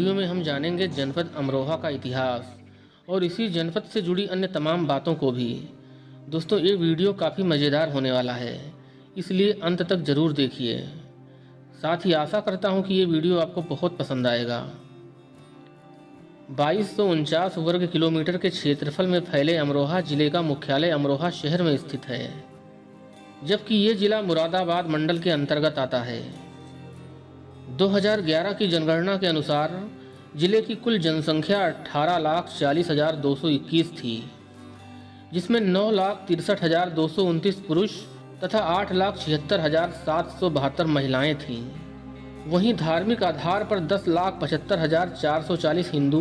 Video में हम जानेंगे जनपद अमरोहा का इतिहास और इसी जनपद से जुड़ी अन्य तमाम बातों को भी। दोस्तों, ये वीडियो काफ़ी मज़ेदार होने वाला है, इसलिए अंत तक ज़रूर देखिए। साथ ही आशा करता हूँ कि ये वीडियो आपको बहुत पसंद आएगा। 2249 वर्ग किलोमीटर के क्षेत्रफल में फैले अमरोहा जिले का मुख्यालय अमरोहा शहर में स्थित है, जबकि ये जिला मुरादाबाद मंडल के अंतर्गत आता है। 2011 की जनगणना के अनुसार जिले की कुल जनसंख्या 18,40,221 थी, जिसमें 9,63,229 पुरुष तथा 8,76,772 महिलाएं थीं। वहीं धार्मिक आधार पर 10,75,440 हिंदू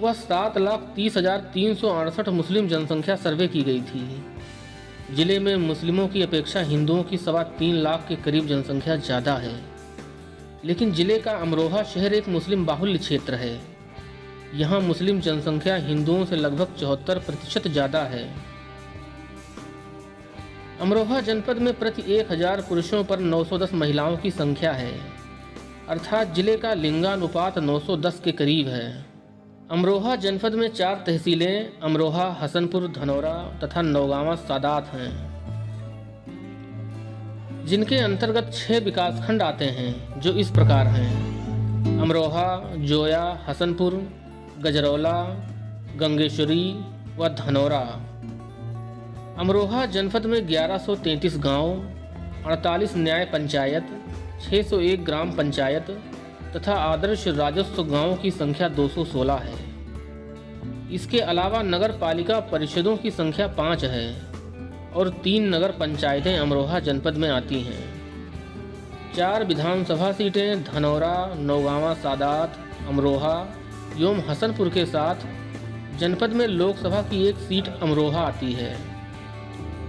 व 7,30,368 मुस्लिम जनसंख्या सर्वे की गई थी। जिले में मुस्लिमों की अपेक्षा हिंदुओं की 3.25 लाख के करीब जनसंख्या ज़्यादा है, लेकिन जिले का अमरोहा शहर एक मुस्लिम बाहुल्य क्षेत्र है। यहाँ मुस्लिम जनसंख्या हिंदुओं से लगभग 74% ज़्यादा है। अमरोहा जनपद में प्रति 1000 पुरुषों पर 910 महिलाओं की संख्या है, अर्थात जिले का लिंगानुपात 910 के करीब है। अमरोहा जनपद में 4 तहसीलें अमरोहा, हसनपुर, धनौरा तथा नौगांवा सादात हैं, जिनके अंतर्गत 6 विकासखंड आते हैं, जो इस प्रकार हैं: अमरोहा, जोया, हसनपुर, गजरौला, गंगेश्वरी व धनौरा। अमरोहा जनपद में 1133 गांव, 48 न्याय पंचायत, 601 ग्राम पंचायत तथा आदर्श राजस्व गांवों की संख्या 216 है। इसके अलावा नगर पालिका परिषदों की संख्या 5 है और 3 नगर पंचायतें अमरोहा जनपद में आती हैं। 4 विधानसभा सीटें धनौरा, नौगांवा सादात, अमरोहा एवं हसनपुर के साथ जनपद में लोकसभा की 1 सीट अमरोहा आती है।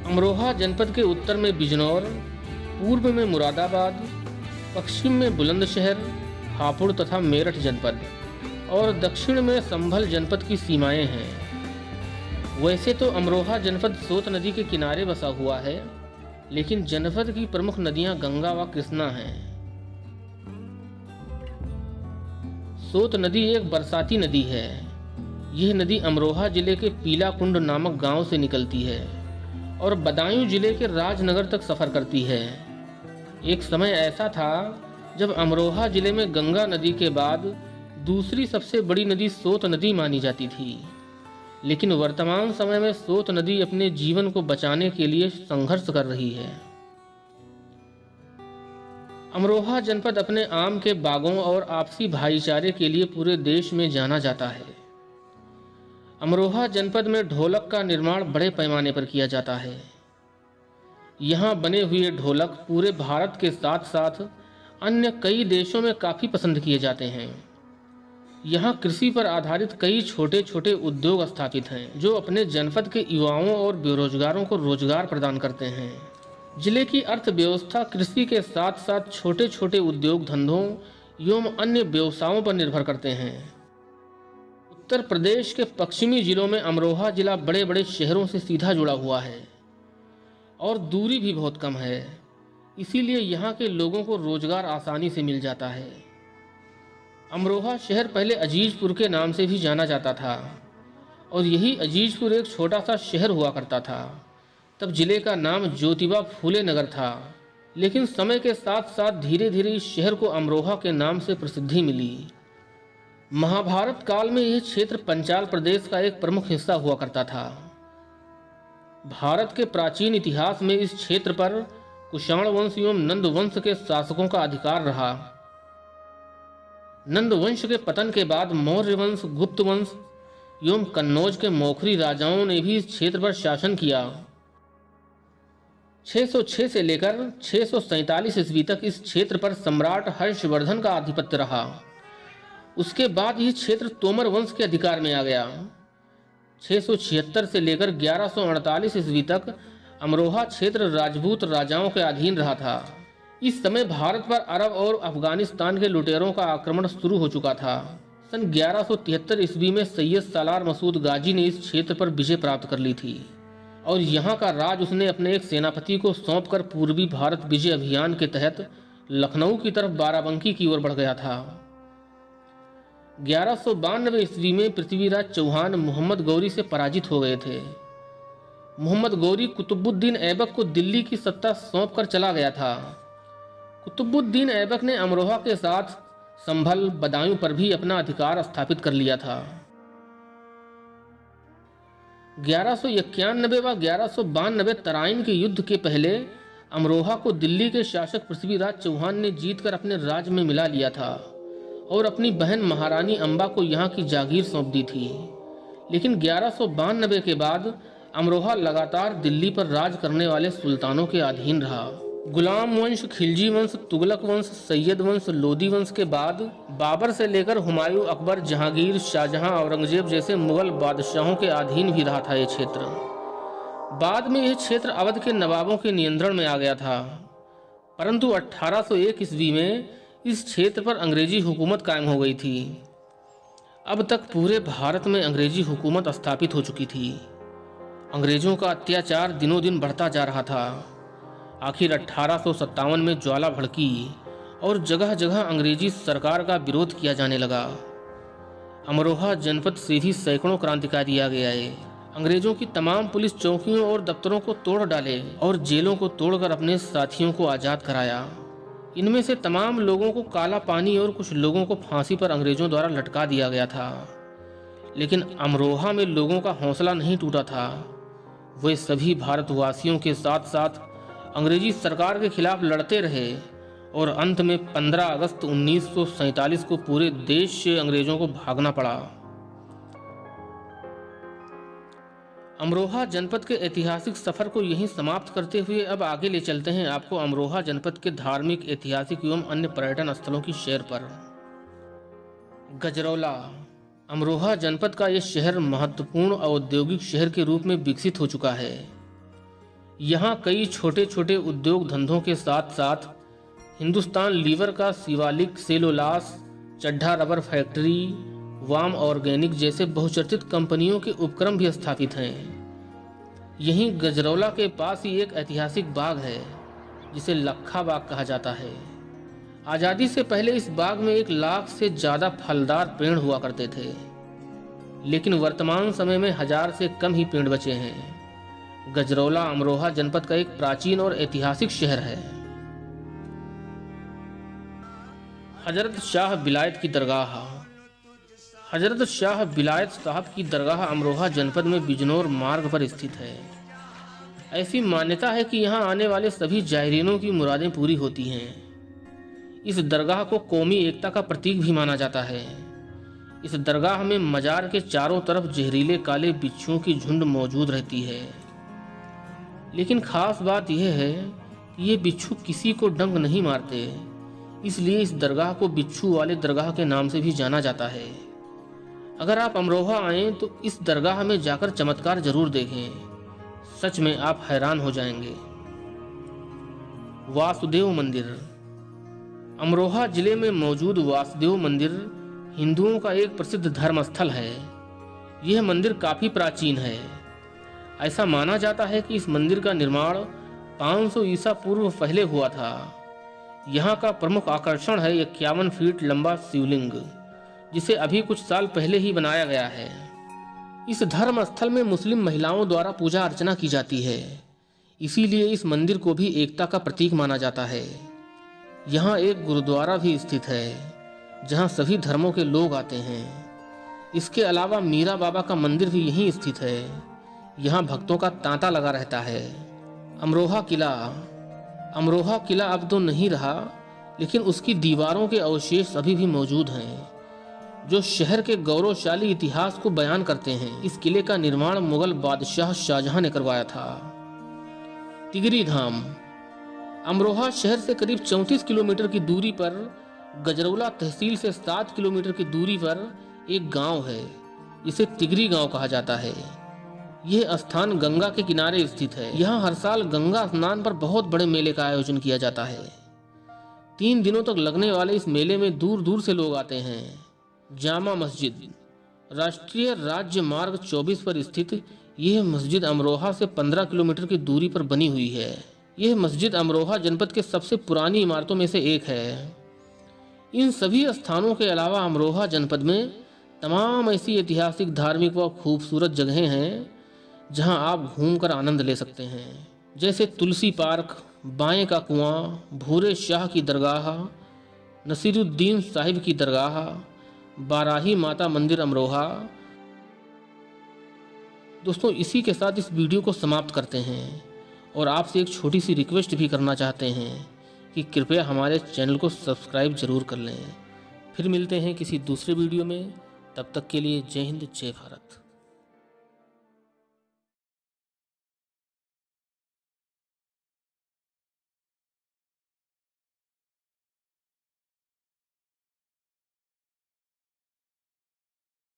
अमरोहा जनपद के उत्तर में बिजनौर, पूर्व में मुरादाबाद, पश्चिम में बुलंदशहर, हापुड़ तथा मेरठ जनपद और दक्षिण में संभल जनपद की सीमाएं हैं। वैसे तो अमरोहा जनपद सोत नदी के किनारे बसा हुआ है, लेकिन जनपद की प्रमुख नदियां गंगा व कृष्णा हैं। सोत नदी एक बरसाती नदी है। यह नदी अमरोहा जिले के पीला कुंड नामक गांव से निकलती है और बदायूं जिले के राजनगर तक सफर करती है। एक समय ऐसा था जब अमरोहा जिले में गंगा नदी के बाद दूसरी सबसे बड़ी नदी सोत नदी मानी जाती थी, लेकिन वर्तमान समय में सोत नदी अपने जीवन को बचाने के लिए संघर्ष कर रही है। अमरोहा जनपद अपने आम के बागों और आपसी भाईचारे के लिए पूरे देश में जाना जाता है। अमरोहा जनपद में ढोलक का निर्माण बड़े पैमाने पर किया जाता है। यहाँ बने हुए ढोलक पूरे भारत के साथ साथ अन्य कई देशों में काफ़ी पसंद किए जाते हैं। यहाँ कृषि पर आधारित कई छोटे छोटे उद्योग स्थापित हैं, जो अपने जनपद के युवाओं और बेरोजगारों को रोजगार प्रदान करते हैं। जिले की अर्थव्यवस्था कृषि के साथ साथ छोटे छोटे उद्योग धंधों एवं अन्य व्यवसायों पर निर्भर करते हैं। उत्तर प्रदेश के पश्चिमी जिलों में अमरोहा जिला बड़े बड़े शहरों से सीधा जुड़ा हुआ है और दूरी भी बहुत कम है, इसीलिए यहाँ के लोगों को रोजगार आसानी से मिल जाता है। अमरोहा शहर पहले अजीजपुर के नाम से भी जाना जाता था और यही अजीजपुर एक छोटा सा शहर हुआ करता था। तब जिले का नाम ज्योतिबा फूले नगर था, लेकिन समय के साथ साथ धीरे धीरे इस शहर को अमरोहा के नाम से प्रसिद्धि मिली। महाभारत काल में यह क्षेत्र पंचाल प्रदेश का एक प्रमुख हिस्सा हुआ करता था। भारत के प्राचीन इतिहास में इस क्षेत्र पर कुषाण वंश एवं नंद वंश के शासकों का अधिकार रहा। नंद वंश के पतन के बाद मौर्य वंश, गुप्त वंश एवं कन्नौज के मौखरी राजाओं ने भी इस क्षेत्र पर शासन किया। 606 से लेकर 647 ईस्वी तक इस क्षेत्र पर सम्राट हर्षवर्धन का आधिपत्य रहा। उसके बाद यह क्षेत्र तोमर वंश के अधिकार में आ गया। 676 से लेकर 1148 ईस्वी तक अमरोहा क्षेत्र राजपूत राजाओं के अधीन रहा था। इस समय भारत पर अरब और अफगानिस्तान के लुटेरों का आक्रमण शुरू हो चुका था। सन 1173 ईस्वी में सैयद सालार मसूद गाजी ने इस क्षेत्र पर विजय प्राप्त कर ली थी और यहाँ का राज उसने अपने एक सेनापति को सौंपकर पूर्वी भारत विजय अभियान के तहत लखनऊ की तरफ बाराबंकी की ओर बढ़ गया था। 1192 ईस्वी में पृथ्वीराज चौहान मोहम्मद गौरी से पराजित हो गए थे। मोहम्मद गौरी कुतुबुद्दीन ऐबक को दिल्ली की सत्ता सौंपकर चला गया था। कुतुबुद्दीन ऐबक ने अमरोहा के साथ संभल, बदायूं पर भी अपना अधिकार स्थापित कर लिया था। 1191 व 1192 तराइन के युद्ध के पहले अमरोहा को दिल्ली के शासक पृथ्वीराज चौहान ने जीतकर अपने राज्य में मिला लिया था और अपनी बहन महारानी अंबा को यहाँ की जागीर सौंप दी थी। लेकिन 1192 के बाद अमरोहा लगातार दिल्ली पर राज करने वाले सुल्तानों के अधीन रहा। गुलाम वंश, खिलजी वंश, तुगलक वंश, सैयद वंश, लोदी वंश के बाद बाबर से लेकर हुमायूं, अकबर, जहांगीर, शाहजहां, औरंगजेब जैसे मुगल बादशाहों के अधीन भी रहा था ये क्षेत्र। बाद में यह क्षेत्र अवध के नवाबों के नियंत्रण में आ गया था, परंतु 1801 ईस्वी में इस क्षेत्र पर अंग्रेजी हुकूमत कायम हो गई थी। अब तक पूरे भारत में अंग्रेजी हुकूमत स्थापित हो चुकी थी। अंग्रेजों का अत्याचार दिनों दिन बढ़ता जा रहा था। आखिर 1857 में ज्वाला भड़की और जगह जगह अंग्रेजी सरकार का विरोध किया जाने लगा। अमरोहा जनपद से भी सैकड़ों क्रांतिकारी आ गए। अंग्रेजों की तमाम पुलिस चौकियों और दफ्तरों को तोड़ डाले और जेलों को तोड़कर अपने साथियों को आज़ाद कराया। इनमें से तमाम लोगों को काला पानी और कुछ लोगों को फांसी पर अंग्रेजों द्वारा लटका दिया गया था। लेकिन अमरोहा में लोगों का हौसला नहीं टूटा था। वे सभी भारतवासियों के साथ साथ अंग्रेजी सरकार के खिलाफ लड़ते रहे और अंत में 15 अगस्त 1947 को पूरे देश से अंग्रेजों को भागना पड़ा। अमरोहा जनपद के ऐतिहासिक सफर को यहीं समाप्त करते हुए अब आगे ले चलते हैं आपको अमरोहा जनपद के धार्मिक, ऐतिहासिक एवं अन्य पर्यटन स्थलों की सैर पर। गजरौला। अमरोहा जनपद का यह शहर महत्वपूर्ण औद्योगिक शहर के रूप में विकसित हो चुका है। यहाँ कई छोटे छोटे उद्योग धंधों के साथ साथ हिंदुस्तान लीवर का Shivalik cellulose, Chadha rubber factory, Vam organic जैसे बहुचर्चित कंपनियों के उपक्रम भी स्थापित हैं। यहीं गजरौला के पास ही एक ऐतिहासिक बाग है जिसे लखा बाग कहा जाता है। आज़ादी से पहले इस बाग में 1 लाख से ज़्यादा फलदार पेड़ हुआ करते थे, लेकिन वर्तमान समय में 1000 से कम ही पेड़ बचे हैं। गजरौला अमरोहा जनपद का एक प्राचीन और ऐतिहासिक शहर है। हजरत शाह विलायत की दरगाह। हजरत शाह विलायत साहब की दरगाह अमरोहा जनपद में बिजनौर मार्ग पर स्थित है। ऐसी मान्यता है कि यहाँ आने वाले सभी जायरीनों की मुरादें पूरी होती हैं। इस दरगाह को कौमी एकता का प्रतीक भी माना जाता है। इस दरगाह में मजार के चारों तरफ जहरीले काले बिच्छुओं की झुंड मौजूद रहती है। लेकिन खास बात यह है कि ये बिच्छू किसी को डंक नहीं मारते, इसलिए इस दरगाह को बिच्छू वाले दरगाह के नाम से भी जाना जाता है। अगर आप अमरोहा आएँ तो इस दरगाह में जाकर चमत्कार जरूर देखें, सच में आप हैरान हो जाएंगे। वासुदेव मंदिर। अमरोहा जिले में मौजूद वासुदेव मंदिर हिंदुओं का एक प्रसिद्ध धर्म स्थल है। यह मंदिर काफी प्राचीन है। ऐसा माना जाता है कि इस मंदिर का निर्माण 500 ईसा पूर्व पहले हुआ था। यहाँ का प्रमुख आकर्षण है 51 फीट लंबा शिवलिंग, जिसे अभी कुछ साल पहले ही बनाया गया है। इस धर्म स्थल में मुस्लिम महिलाओं द्वारा पूजा अर्चना की जाती है, इसीलिए इस मंदिर को भी एकता का प्रतीक माना जाता है। यहाँ एक गुरुद्वारा भी स्थित है, जहाँ सभी धर्मों के लोग आते हैं। इसके अलावा मीरा बाबा का मंदिर भी यहीं स्थित है। यहाँ भक्तों का तांता लगा रहता है। अमरोहा किला। अमरोहा किला अब तो नहीं रहा, लेकिन उसकी दीवारों के अवशेष अभी भी मौजूद हैं, जो शहर के गौरवशाली इतिहास को बयान करते हैं। इस किले का निर्माण मुगल बादशाह शाहजहां ने करवाया था। तिगरी धाम। अमरोहा शहर से करीब 34 किलोमीटर की दूरी पर गजरौला तहसील से 7 किलोमीटर की दूरी पर एक गांव है, जिसे तिगरी गांव कहा जाता है। यह स्थान गंगा के किनारे स्थित है। यहाँ हर साल गंगा स्नान पर बहुत बड़े मेले का आयोजन किया जाता है। 3 दिनों तक लगने वाले इस मेले में दूर दूर से लोग आते हैं। जामा मस्जिद। राष्ट्रीय राज्य मार्ग 24 पर स्थित यह मस्जिद अमरोहा से 15 किलोमीटर की दूरी पर बनी हुई है। यह मस्जिद अमरोहा जनपद के सबसे पुरानी इमारतों में से एक है। इन सभी स्थानों के अलावा अमरोहा जनपद में तमाम ऐसी ऐतिहासिक, धार्मिक व खूबसूरत जगहें हैं जहां आप घूमकर आनंद ले सकते हैं, जैसे तुलसी पार्क, बाएं का कुआं, भूरे शाह की दरगाह, नसीरुद्दीन साहिब की दरगाह, बाराही माता मंदिर अमरोहा। दोस्तों, इसी के साथ इस वीडियो को समाप्त करते हैं और आपसे एक छोटी सी रिक्वेस्ट भी करना चाहते हैं कि कृपया हमारे चैनल को सब्सक्राइब जरूर कर लें। फिर मिलते हैं किसी दूसरे वीडियो में, तब तक के लिए जय हिंद, जय भारत।